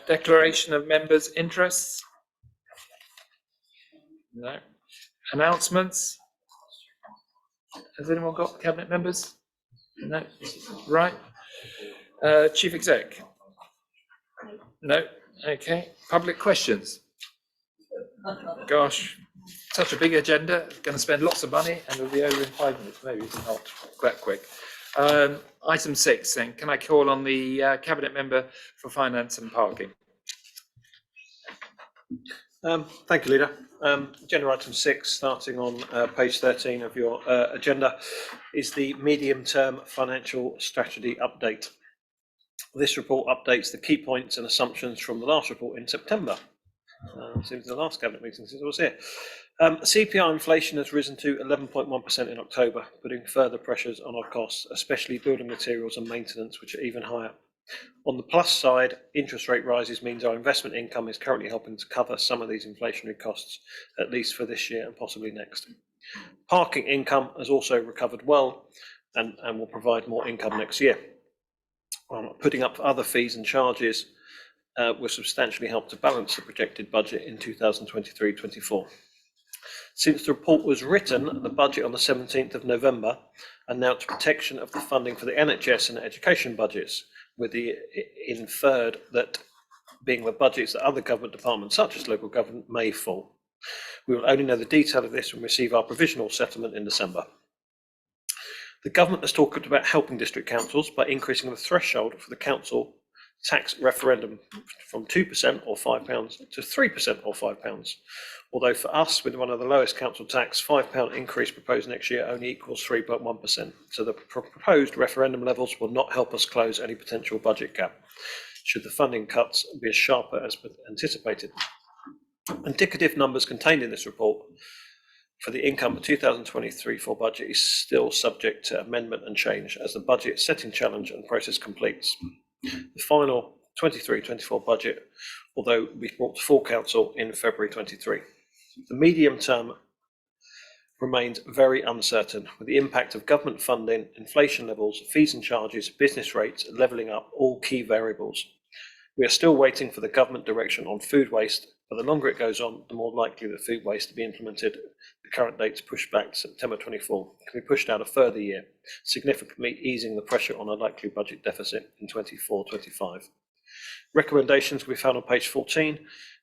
Declaration of members' interests? No. Announcements? Has anyone got cabinet members? No. Right. Chief Exec? No. Okay. Public questions? Gosh, such a big agenda. Going to spend lots of money and we'll be over in 5 minutes. Maybe it's not that quick. Item 6, then. Can I call on the cabinet member for finance and parking? Thank you, Leader. Agenda item 6, starting on page 13 of your agenda, is the medium-term financial strategy update. This report updates the key points and assumptions from the last report in September. Since the last cabinet meeting since I was here. CPI inflation has risen to 11.1% in October, putting further pressures on our costs, especially building materials and maintenance, which are even higher. On the plus side, interest rate rises means our investment income is currently helping to cover some of these inflationary costs, at least for this year and possibly next. Parking income has also recovered well and will provide more income next year. Putting up other fees and charges will substantially help to balance the projected budget in 2023-24. Since the report was written, the budget on the 17th of November announced protection of the funding for the NHS and education budgets, with the inferred that being the budgets that other government departments, such as local government, may fall. We will only know the detail of this when we receive our provisional settlement in December. The government has talked about helping district councils by increasing the threshold for the council tax referendum from 2% or £5 to 3% or £5. Although for us, with one of the lowest council tax, £5 increase proposed next year only equals 3.1%. So the proposed referendum levels will not help us close any potential budget gap, should the funding cuts be as sharp as anticipated. Indicative numbers contained in this report for the income of 2023-4 budget is still subject to amendment and change as the budget setting challenge and process completes. The final 23-24 budget, although we brought to full council in February 23. The medium term remains very uncertain, with the impact of government funding, inflation levels, fees and charges, business rates levelling up, all key variables. We are still waiting for the government direction on food waste, but the longer it goes on, the more likely that food waste to be implemented. The current date's pushed back to September 24 can be pushed out a further year, significantly easing the pressure on a likely budget deficit in 24-25. Recommendations will be found on page 14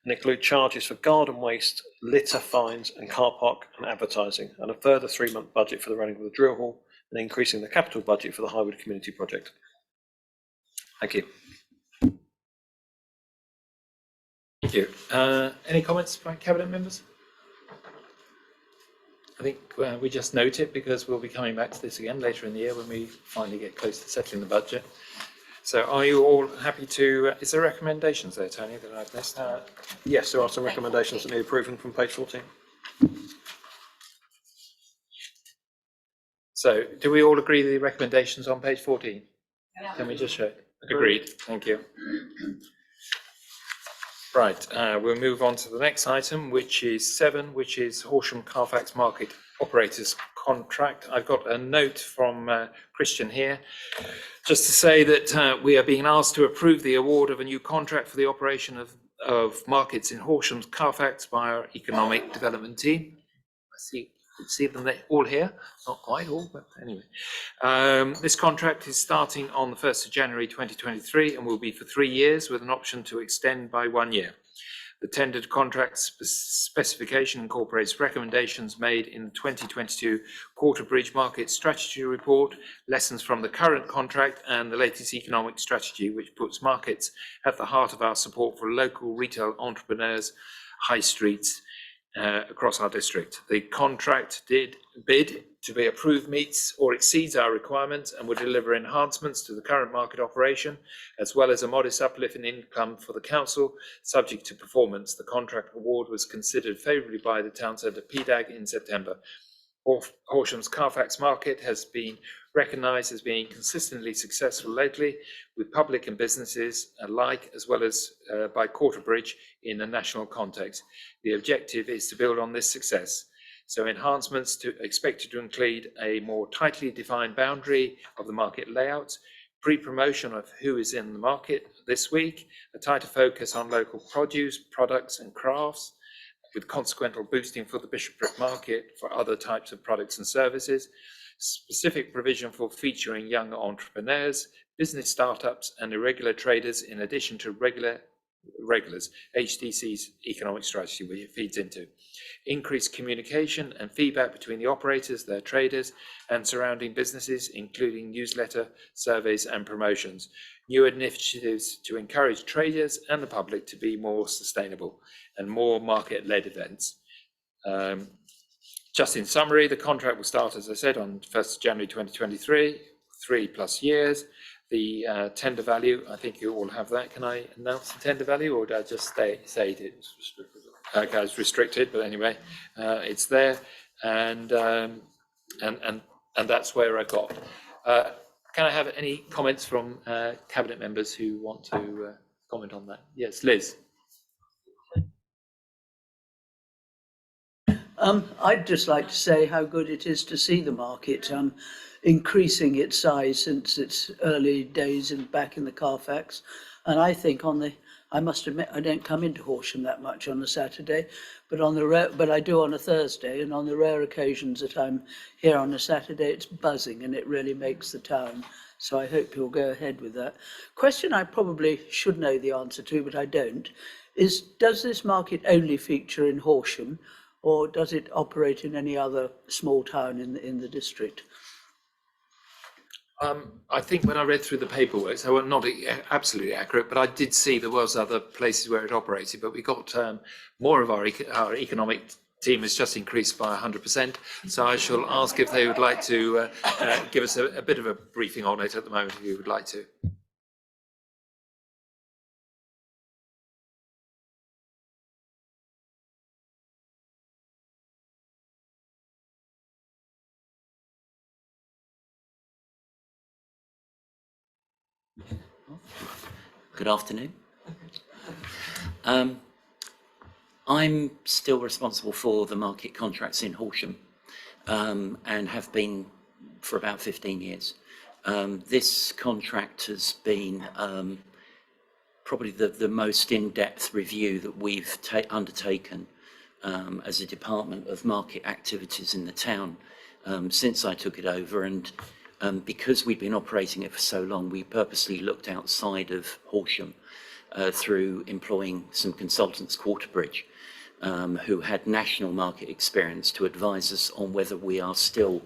and include charges for garden waste, litter fines and car park and advertising, and a further 3-month budget for the running of the drill hall and increasing the capital budget for the Highwood Community Project. Thank you. Thank you. Any comments by cabinet members? I think we just note it because we'll be coming back to this again later in the year when we finally get close to settling the budget. So are you all happy to, is there recommendations there, Tony, that I've missed? Yes, there are some recommendations that need approving from page 14. So do we all agree with the recommendations on page 14? Yeah. Can we just show? Agreed. Thank you. Right, we'll move on to the next item, which is 7, which is Horsham Carfax Market Operators Contract. I've got a note from Christian here, just to say that we are being asked to approve the award of a new contract for the operation of markets in Horsham's Carfax by our Economic Development team. I see them all here, not quite all, but anyway. This contract is starting on the 1st of January 2023 and will be for 3 years with an option to extend by 1 year. The tendered contract specification incorporates recommendations made in the 2022 Quarterbridge Market Strategy Report, lessons from the current contract and the latest economic strategy, which puts markets at the heart of our support for local retail entrepreneurs, high streets, across our district. The contract bid to be approved meets or exceeds our requirements and will deliver enhancements to the current market operation, as well as a modest uplift in income for the council, subject to performance. The contract award was considered favourably by the Town Centre PDAG in September. Horsham's Carfax Market has been recognised as being consistently successful lately with public and businesses alike, as well as by Quarterbridge in a national context. The objective is to build on this success. So enhancements expected to include a more tightly defined boundary of the market layout, pre-promotion of who is in the market this week, a tighter focus on local produce, products and crafts, with consequential boosting for the Bishopric market for other types of products and services, specific provision for featuring young entrepreneurs, business startups and irregular traders, in addition to regulars, HDC's economic strategy, which it feeds into. Increased communication and feedback between the operators, their traders, and surrounding businesses, including newsletter, surveys, and promotions. New initiatives to encourage traders and the public to be more sustainable, and more market-led events. Just in summary, the contract will start, as I said, on 1st January 2023, 3+ years. The tender value, I think you all have that. Can I announce the tender value, or did I just say it? It's restricted. Okay, it's restricted, but anyway, it's there, and that's where I got. Can I have any comments from cabinet members who want to comment on that? Yes, Liz. I'd just like to say how good it is to see the market increasing its size since its early days back in the Carfax. And I think I must admit, I don't come into Horsham that much on a Saturday, but I do on a Thursday, and on the rare occasions that I'm here on a Saturday, it's buzzing and it really makes the town. So I hope you'll go ahead with that. Question I probably should know the answer to, but I don't, is does this market only feature in Horsham, or does it operate in any other small town in the district? I think when I read through the paperwork, so we're not absolutely accurate, but I did see there was other places where it operated, but we got more of our economic team has just increased by 100%. So I shall ask if they would like to give us a bit of a briefing on it at the moment, if you would like to. Good afternoon. I'm still responsible for the market contracts in Horsham, and have been for about 15 years. This contract has been probably the most in-depth review that we've undertaken as a department of market activities in the town since I took it over. And because we'd been operating it for so long, we purposely looked outside of Horsham through employing some consultants, Quarterbridge, who had national market experience, to advise us on whether we are still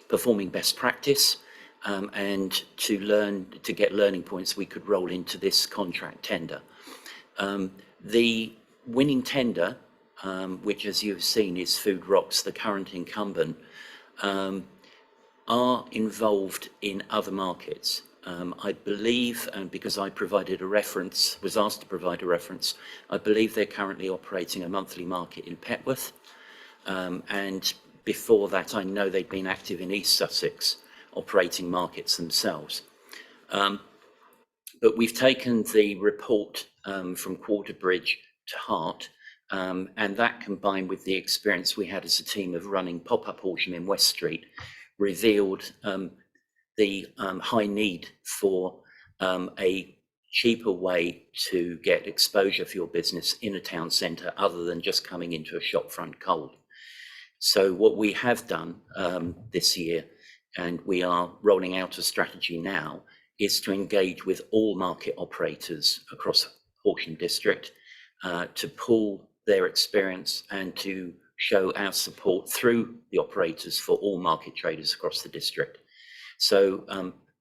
performing best practice, and to get learning points we could roll into this contract tender. The winning tender, which as you've seen is Food Rocks, the current incumbent, are involved in other markets. I believe, and because I provided a reference, was asked to provide a reference, I believe they're currently operating a monthly market in Petworth. And before that, I know they'd been active in East Sussex, operating markets themselves. But we've taken the report from Quarterbridge to heart, and that, combined with the experience we had as a team of running pop-up Horsham in West Street, revealed the high need for a cheaper way to get exposure for your business in a town centre other than just coming into a shop front cold. So what we have done this year, and we are rolling out a strategy now, is to engage with all market operators across Horsham district to pool their experience and to show our support through the operators for all market traders across the district. So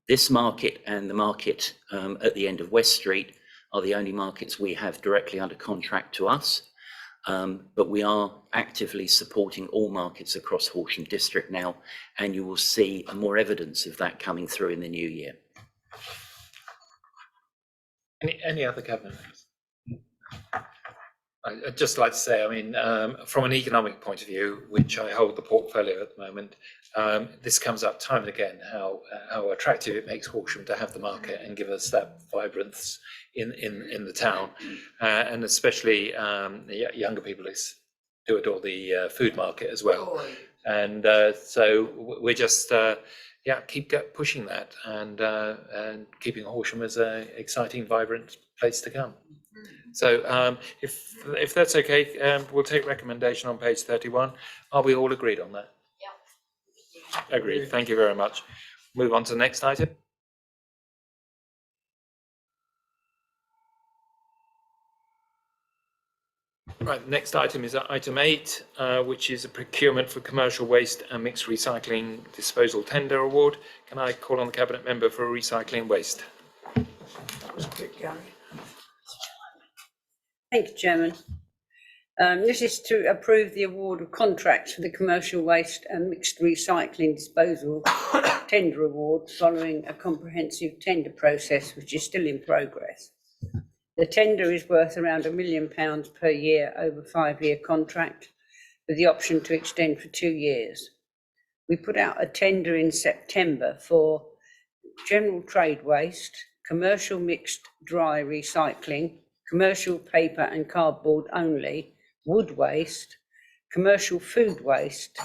this market and the market at the end of West Street are the only markets we have directly under contract to us, but we are actively supporting all markets across Horsham district now, and you will see more evidence of that coming through in the new year. Any other cabinet members? I'd just like to say, I mean, from an economic point of view, which I hold the portfolio at the moment, this comes up time and again, how attractive it makes Horsham to have the market and give us that vibrance in the town, and especially the younger people who adore the food market as well. And so we're just yeah, keep pushing that and keeping Horsham as an exciting, vibrant place to come. So if that's okay, we'll take recommendation on page 31. Are we all agreed on that? Yeah. Agreed. Thank you very much. Move on to the next item. Right, next item is item 8, which is a procurement for commercial waste and mixed recycling disposal tender award. Can I call on the Cabinet Member for recycling waste? That was quick, Gary. Thank you, Chairman. This is to approve the award of contracts for the commercial waste and mixed recycling disposal tender award following a comprehensive tender process which is still in progress. The tender is worth around £1 million per year over a 5-year contract with the option to extend for 2 years. We put out a tender in September for general trade waste, commercial mixed dry recycling, commercial paper and cardboard only, wood waste, commercial food waste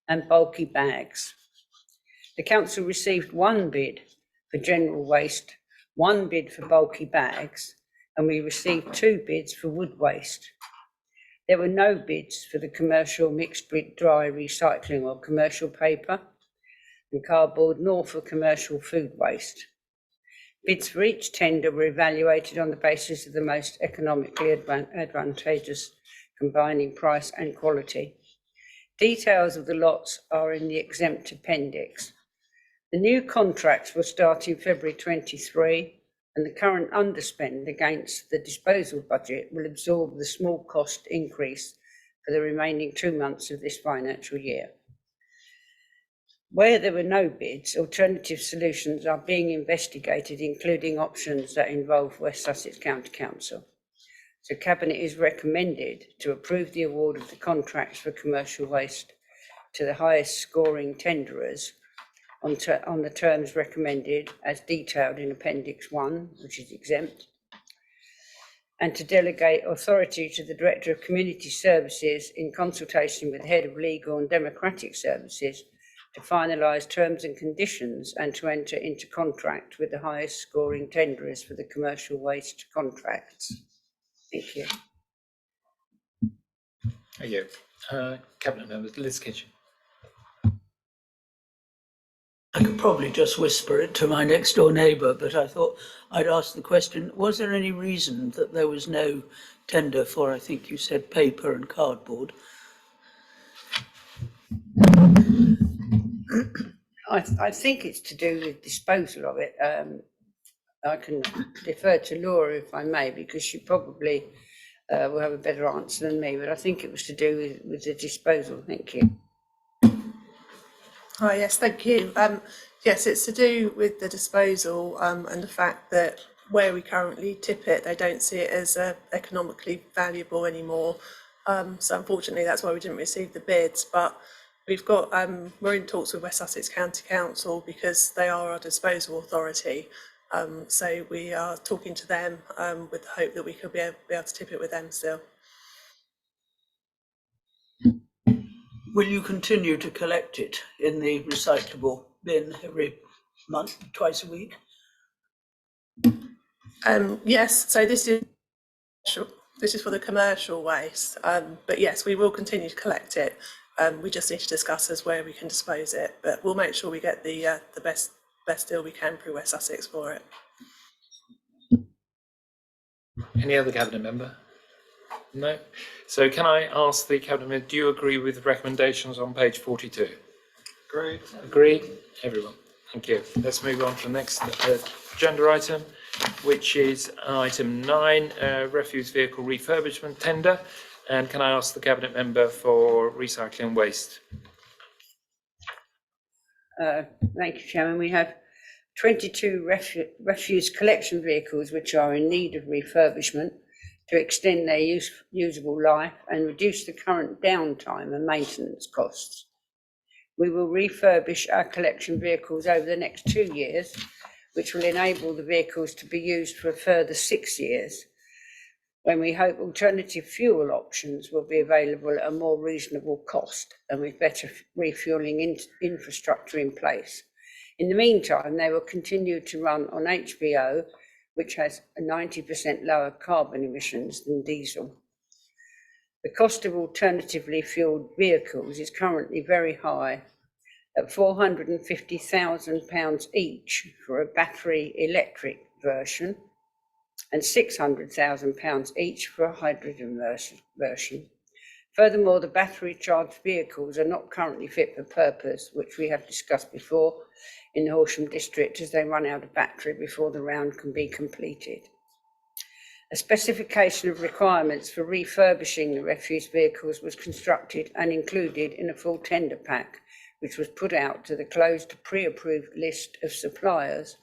and bulky bags. The council received 1 bid for general waste, 1 bid for bulky bags, and we received 2 bids for wood waste. There were no bids for the commercial mixed dry recycling or commercial paper and cardboard, nor for commercial food waste. Bids for each tender were evaluated on the basis of the most economically advantageous, combining price and quality. Details of the lots are in the exempt appendix. The new contracts will start in February 23, and the current underspend against the disposal budget will absorb the small cost increase for the remaining 2 months of this financial year. Where there were no bids, alternative solutions are being investigated, including options that involve West Sussex County Council. So Cabinet is recommended to approve the award of the contracts for commercial waste to the highest scoring tenderers on the terms recommended as detailed in Appendix 1, which is exempt, and to delegate authority to the Director of Community Services in consultation with the Head of Legal and Democratic Services to finalise terms and conditions and to enter into contract with the highest scoring tenderers for the commercial waste contracts. Thank you. Thank you. Cabinet Members, Liz Kitchen. I could probably just whisper it to my next door neighbour, but I thought I'd ask the question, was there any reason that there was no tender for, I think you said, paper and cardboard? I think it's to do with disposal of it. I can defer to Laura if I may, because she probably will have a better answer than me, but I think it was to do with the disposal. Thank you. Hi, yes, thank you. Yes, it's to do with the disposal and the fact that where we currently tip it, they don't see it as economically valuable anymore. So unfortunately, that's why we didn't receive the bids. But we've got we're in talks with West Sussex County Council because they are our disposal authority. So we are talking to them with the hope that we could be able to tip it with them still. Will you continue to collect it in the recyclable bin every month, twice a week? Yes, so this is for the commercial waste, but yes, we will continue to collect it. We just need to discuss as where we can dispose it, but we'll make sure we get the best deal we can through West Sussex for it. Any other Cabinet Member? No. So can I ask the Cabinet Member, do you agree with the recommendations on page 42? Agreed. Agree? Everyone. Thank you. Let's move on to the next agenda item, which is item 9, refuse vehicle refurbishment tender. And can I ask the Cabinet Member for recycling waste? Thank you, Chairman. We have 22 refuse collection vehicles which are in need of refurbishment to extend their usable life and reduce the current downtime and maintenance costs. We will refurbish our collection vehicles over the next 2 years, which will enable the vehicles to be used for a further 6 years, when we hope alternative fuel options will be available at a more reasonable cost and with better refuelling infrastructure in place. In the meantime, they will continue to run on HVO, which has a 90% lower carbon emissions than diesel. The cost of alternatively fuelled vehicles is currently very high, at £450,000 each for a battery electric version and £600,000 each for a hydrogen version. Furthermore, the battery charged vehicles are not currently fit for purpose, which we have discussed before in the Horsham district, as they run out of battery before the round can be completed. A specification of requirements for refurbishing the refuse vehicles was constructed and included in a full tender pack, which was put out to the closed pre-approved list of suppliers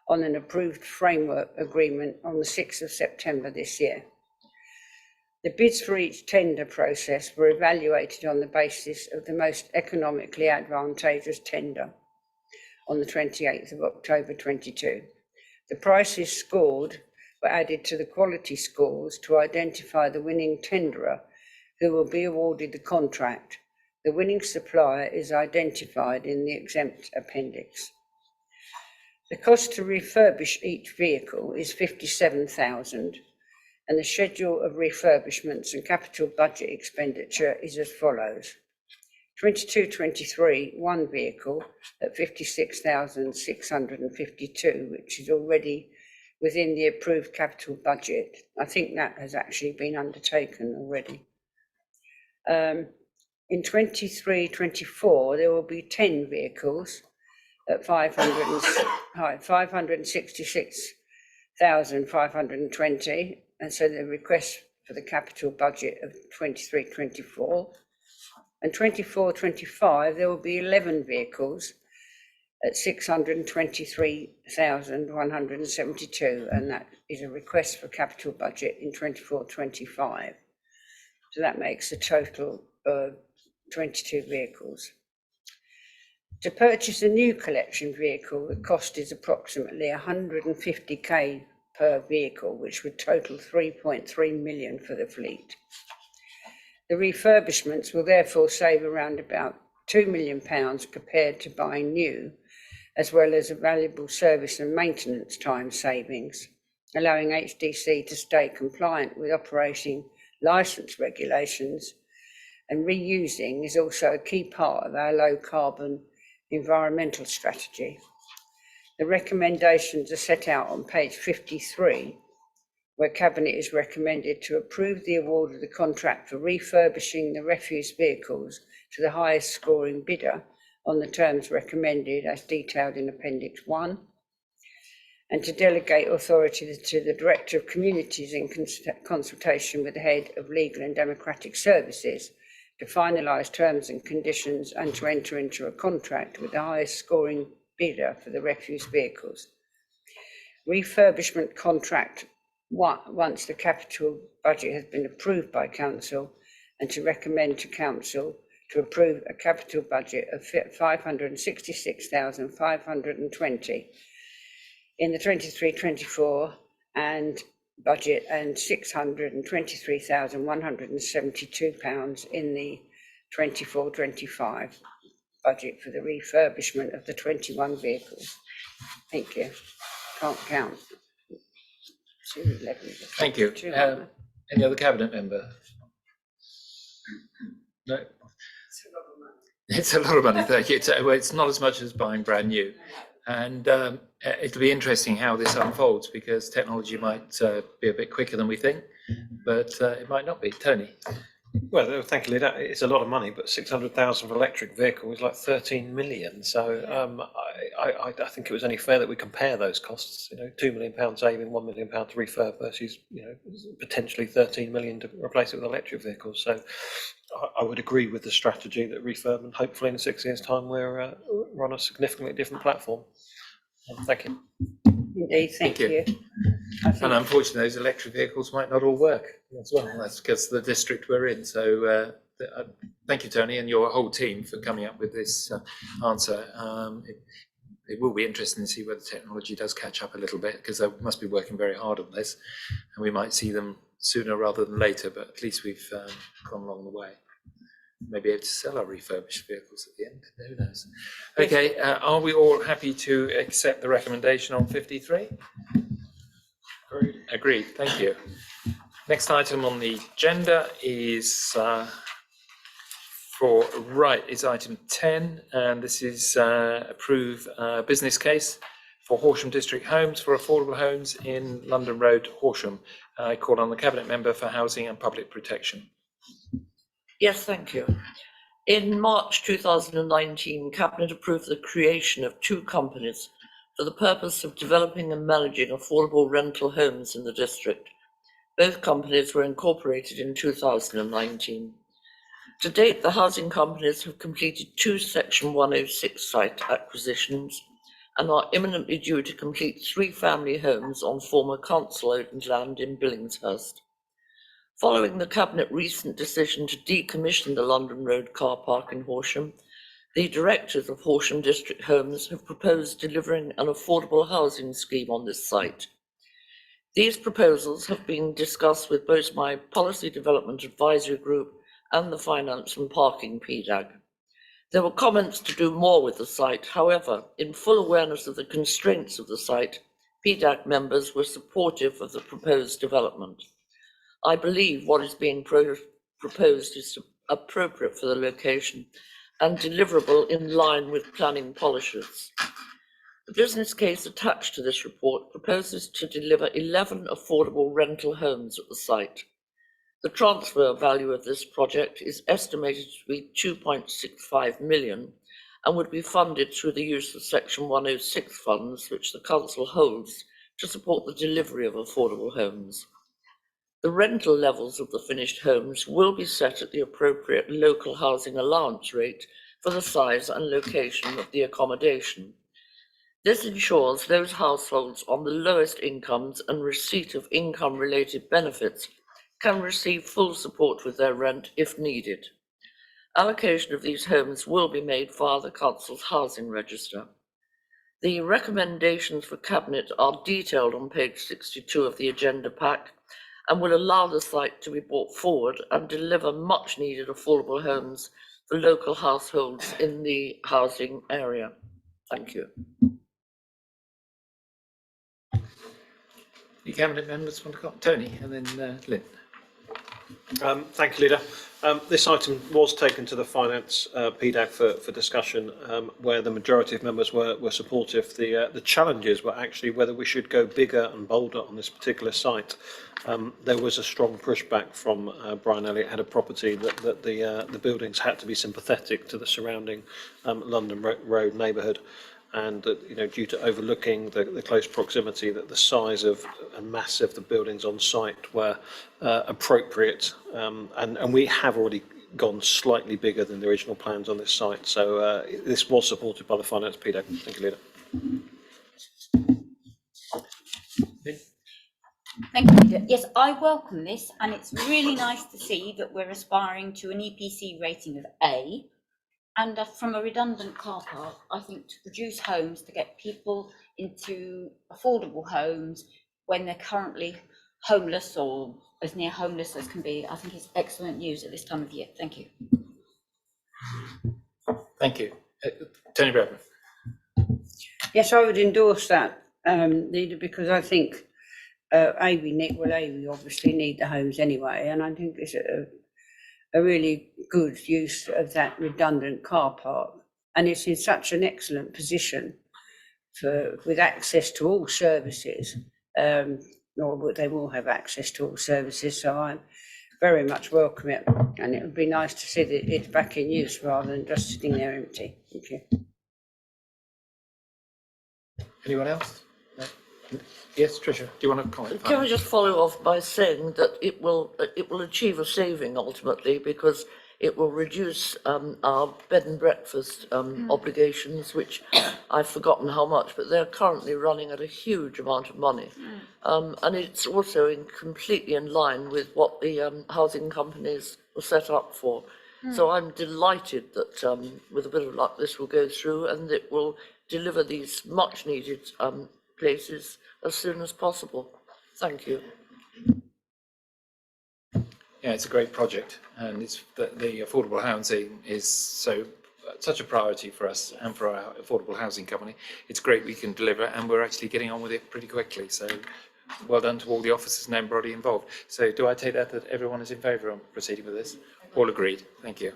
on an approved framework agreement on the 6th of September this year. The bids for each tender process were evaluated on the basis of the most economically advantageous tender on the 28th of October 22. The prices scored were added to the quality scores to identify the winning tenderer who will be awarded the contract. The winning supplier is identified in the exempt appendix. The cost to refurbish each vehicle is £57,000, and the schedule of refurbishments and capital budget expenditure is as follows. 22-23, one vehicle at £56,652, which is already within the approved capital budget. I think that has actually been undertaken already. In 23-24, there will be 10 vehicles at £566,520, and so the request for the capital budget of 23-24. And 24-25, there will be 11 vehicles at £623,172, and that is a request for capital budget in 24-25. So that makes a total of 22 vehicles. To purchase a new collection vehicle, the cost is approximately 150k per vehicle, which would total 3.3 million for the fleet. The refurbishments will therefore save around about £2 million compared to buying new, as well as a valuable service and maintenance time savings, allowing HDC to stay compliant with operating licence regulations, and reusing is also a key part of our low carbon environmental strategy. The recommendations are set out on page 53, where Cabinet is recommended to approve the award of the contract for refurbishing the refuse vehicles to the highest scoring bidder on the terms recommended as detailed in Appendix 1, and to delegate authority to the Director of Communities in consultation with the Head of Legal and Democratic Services to finalise terms and conditions and to enter into a contract with the highest scoring bidder for the refuse vehicles. Refurbishment contract once the capital budget has been approved by Council, and to recommend to Council to approve a capital budget of £566,520 in the 23-24 and budget, and £623,172 in the 24-25 budget for the refurbishment of the 21 vehicles. Thank you. Can't count. 211. Thank you. Any other Cabinet member? No. It's a lot of money, thank you. It's not as much as buying brand new. And it'll be interesting how this unfolds, because technology might be a bit quicker than we think, but it might not be. Tony? Well, thank you, Leader. It's a lot of money, but 600,000 for electric vehicle is like 13 million. So I think it was only fair that we compare those costs. You know, £2 million saving, £1 million to refurb versus, you know, potentially 13 million to replace it with electric vehicles. So I would agree with the strategy that refurb, and hopefully in 6 years' time we're on a significantly different platform. Thank you. Indeed, thank you. And unfortunately, those electric vehicles might not all work as well. That's because of the district we're in. So thank you, Tony, and your whole team for coming up with this answer. It will be interesting to see whether technology does catch up a little bit, because they must be working very hard on this, and we might see them sooner rather than later, but at least we've gone along the way. maybe able to sell our refurbished vehicles at the end, who knows? Okay, are we all happy to accept the recommendation on 53? Agreed, thank you. Next item on the agenda is is item 10, and this is approve business case for Horsham District Homes for affordable homes in London Road, Horsham. I call on the Cabinet Member for Housing and Public Protection. Yes, thank you. In March 2019, Cabinet approved the creation of 2 companies for the purpose of developing and managing affordable rental homes in the district. Both companies were incorporated in 2019. To date, the housing companies have completed 2 Section 106 site acquisitions and are imminently due to complete 3 family homes on former council-owned land in Billingshurst. Following the Cabinet recent decision to decommission the London Road car park in Horsham, the directors of Horsham District Homes have proposed delivering an affordable housing scheme on this site. These proposals have been discussed with both my Policy Development Advisory Group and the Finance and Parking PDAG. There were comments to do more with the site. However, in full awareness of the constraints of the site, PDAG members were supportive of the proposed development. I believe what is being proposed is appropriate for the location and deliverable in line with planning policies. The business case attached to this report proposes to deliver 11 affordable rental homes at the site. The transfer value of this project is estimated to be 2.65 million and would be funded through the use of Section 106 funds, which the Council holds to support the delivery of affordable homes. The rental levels of the finished homes will be set at the appropriate local housing allowance rate for the size and location of the accommodation. This ensures those households on the lowest incomes and receipt of income-related benefits can receive full support with their rent if needed. Allocation of these homes will be made via the Council's housing register. The recommendations for Cabinet are detailed on page 62 of the agenda pack and will allow the site to be brought forward and deliver much needed affordable homes for local households in the housing area. Thank you. The Cabinet members want to come? Tony and then Lynn. Thank you, Leader. This item was taken to the Finance PDAG for discussion, where the majority of members were supportive. The challenges were actually whether we should go bigger and bolder on this particular site. There was a strong pushback from Brian Elliott, head of property, that the buildings had to be sympathetic to the surrounding London Road neighbourhood. And due to overlooking the close proximity, that the size of and mass of the buildings on site were appropriate, and we have already gone slightly bigger than the original plans on this site. So this was supported by the Finance PDAG. Thank you, Leader. Thank you, Leader. Yes, I welcome this, and it's really nice to see that we're aspiring to an EPC rating of A. And from a redundant car park, I think to produce homes to get people into affordable homes when they're currently homeless or as near homeless as can be, I think it's excellent news at this time of year. Thank you. Thank you. Tony Bradman. Yes, I would endorse that, Leader, because I think we obviously need the homes anyway, and I think it's a really good use of that redundant car park, and it's in such an excellent position with access to all services. Or they will have access to all services, so I very much welcome it, and it would be nice to see that it's back in use rather than just sitting there empty. Thank you. Anyone else? No? Yes, Tricia, do you want to comment? Can I just follow off by saying that it will achieve a saving ultimately, because it will reduce our bed and breakfast obligations, which I've forgotten how much, but they're currently running at a huge amount of money. And it's also completely in line with what the housing companies were set up for. So I'm delighted that with a bit of luck this will go through, and it will deliver these much needed places as soon as possible. Thank you. yeah, it's a great project, and it's the affordable housing is such a priority for us and for our affordable housing company. It's great we can deliver, and we're actually getting on with it pretty quickly. So well done to all the officers and everybody involved. So do I take that everyone is in favour of proceeding with this? All agreed. Thank you.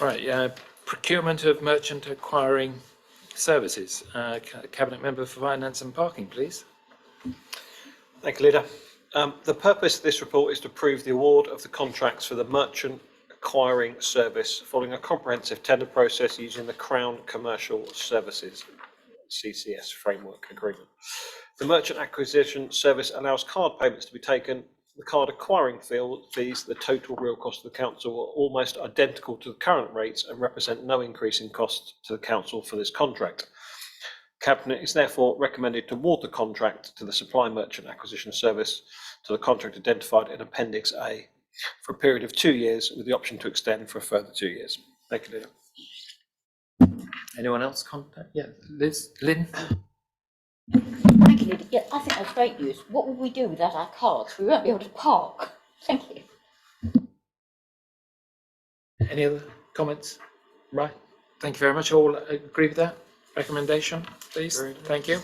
Right, procurement of merchant acquiring services. Cabinet Member for Finance and Parking, please. Thank you, Leader. The purpose of this report is to approve the award of the contracts for the merchant acquiring service following a comprehensive tender process using the Crown Commercial Services CCS framework agreement. The merchant acquisition service allows card payments to be taken. The card acquiring fees, the total real cost of the council, are almost identical to the current rates and represent no increase in cost to the council for this contract. Cabinet is therefore recommended to award the contract to the supply merchant acquisition service to the contract identified in Appendix A for a period of 2 years with the option to extend for a further 2 years. Thank you, Leader. Anyone else contact? Yeah, Lynn? Thank you, Lydia. Yeah, I think that's great news. What will we do without our cards? We won't be able to park. Thank you. Any other comments? Right. Thank you very much. All agree with that recommendation, please? Thank you.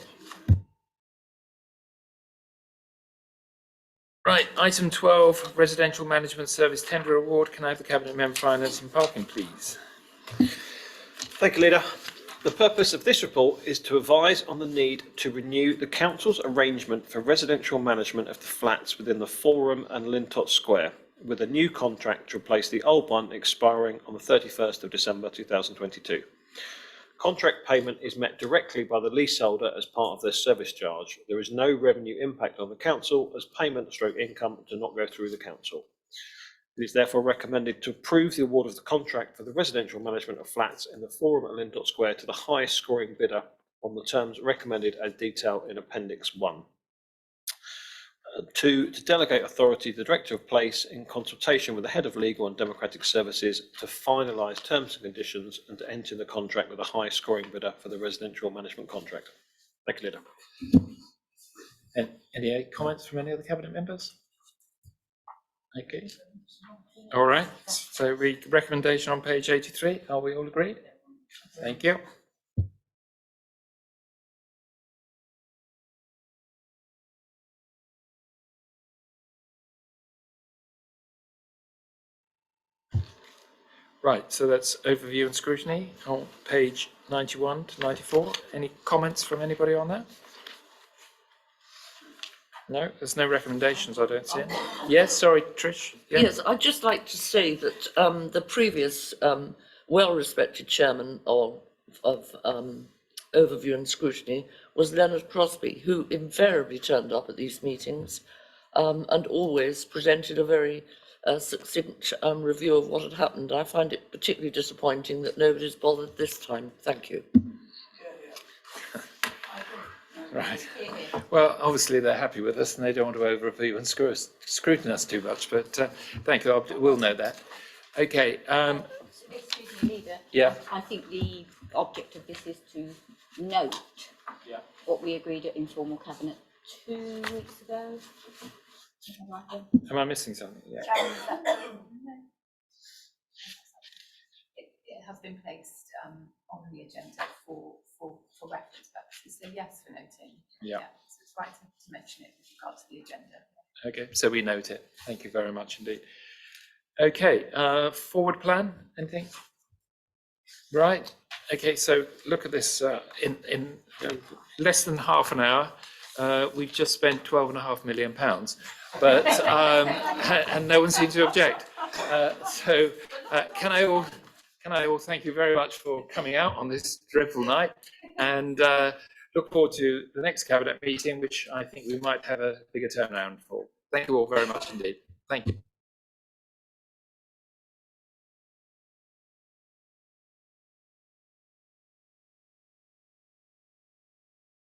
Right, item 12, residential management service tender award. Can I have the Cabinet Member for Finance and Parking, please? Thank you, Leader. The purpose of this report is to advise on the need to renew the council's arrangement for residential management of the flats within the Forum and Lintott Square, with a new contract to replace the old one expiring on the 31st of December 2022. Contract payment is met directly by the leaseholder as part of their service charge. There is no revenue impact on the council as payment / income do not go through the council. It is therefore recommended to approve the award of the contract for the residential management of flats in the Forum and Lintott Square to the highest scoring bidder on the terms recommended as detailed in Appendix 1. 2, to delegate authority to the Director of Place in consultation with the Head of Legal and Democratic Services to finalise terms and conditions and to enter the contract with the highest scoring bidder for the residential management contract. Thank you, Leader. And any comments from any other Cabinet members? Okay. All right. So recommendation on page 83. Are we all agreed? Thank you. Right, so that's overview and scrutiny on page 91 to 94. Any comments from anybody on that? No, there's no recommendations, I don't see it. Yes, sorry, Trish. Yeah. Yes, I'd just like to say that the previous well-respected chairman of Overview and Scrutiny was Leonard Crosby, who invariably turned up at these meetings and always presented a very succinct review of what had happened. I find it particularly disappointing that nobody's bothered this time. Thank you. Right. Well, obviously they're happy with us and they don't want to overview and scrutinise too much, but thank you, we'll know that. Okay. Excuse me, Leader. Yeah. I think the object of this is to note what we agreed at informal cabinet 2 weeks ago. Am I missing something? Yeah. It has been placed on the agenda for reference purposes. So yes, for noting. Yeah. So it's right to mention it with regard to the agenda. Okay, so we note it. Thank you very much indeed. Okay, forward plan, anything? Right. Okay, so look at this. In less than half an hour, we've just spent £12.5 million, but and no one seems to object. So can I all thank you very much for coming out on this dreadful night, and look forward to the next cabinet meeting, which I think we might have a bigger turnaround for. Thank you all very much indeed. Thank you.